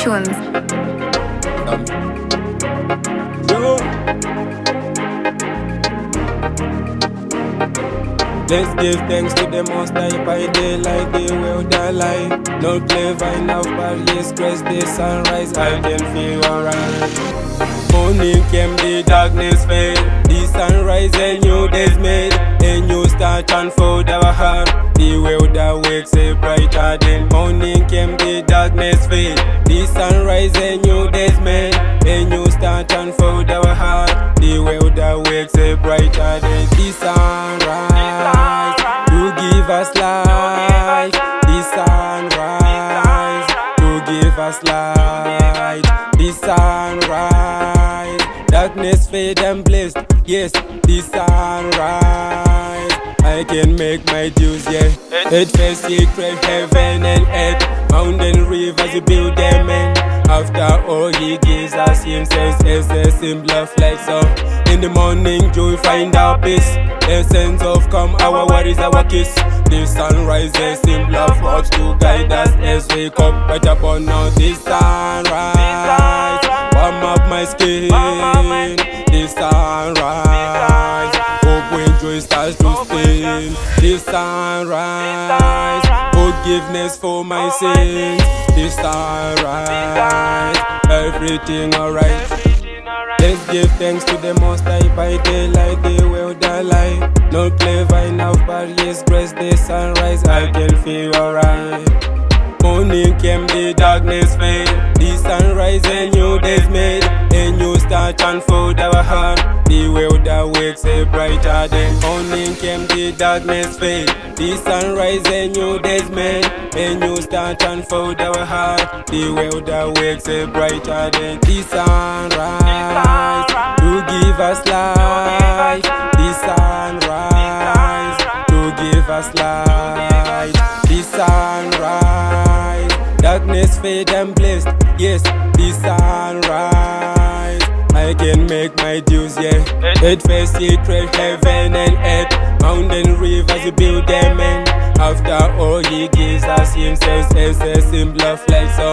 TUNZ. Let's give thanks to the Most High by daylight, the world alive. No clever enough, but yes, grace the sunrise, I can feel alright. Morning came, the darkness fade, the sunrise, a new day's made. A new start unfold our heart, the world awakes a brighter day. Morning came, the darkness fade, the sunrise, a new day's made. A new start unfold our heart, the world awakes a brighter day. The sunrise to give us light, the sunrise to give us light, the sunrise. Darkness fade and blessed, yes, the sunrise. I can make my dues, yeah. Earth first secret, heaven and earth, mountain rivers, you build them in. After all he gives us himself as a symbol of light. So in the morning joy find our peace, essence of calm, our worries, our kiss. The sunrise, a symbol of hope to guide us as we come right upon now. The sunrise, warm up my skin. The sunrise, hope when joy starts to spin. The sunrise, forgiveness for my sins. The sunrise, everything alright. Let's give thanks to the Most High by daylight, the world alive. Not clever enough, but yes, grace the sunrise, I can feel alright. Morning came, the darkness fade, the sunrise, a new day's made. A new start unfold our heart, the world awakes a brighter day. Morning came, the darkness fade, the sunrise, a new day's made. A new start unfold our heart, the world awakes a brighter day. The sunrise to give us light, the sunrise to give us light, the sunrise. Darkness fade and blessed, yes, the sunrise. I can make my dues, yeah. Earth first secret, heaven and earth, mountain rivers, you build them in. After all he gives us himself as a symbol of light. So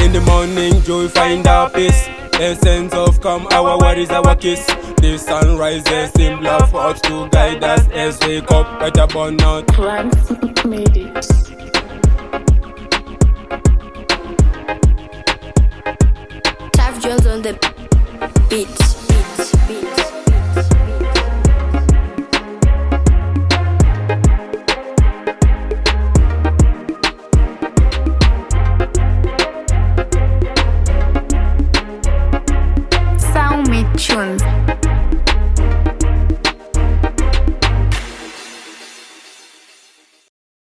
in the morning joy find our peace, essence of calm, our worries, our kiss. The sunrise, a symbol of hope to guide us as we come right upon now. Grantz made it. TAFJONZ on the beat. SALMEAT TUNZ.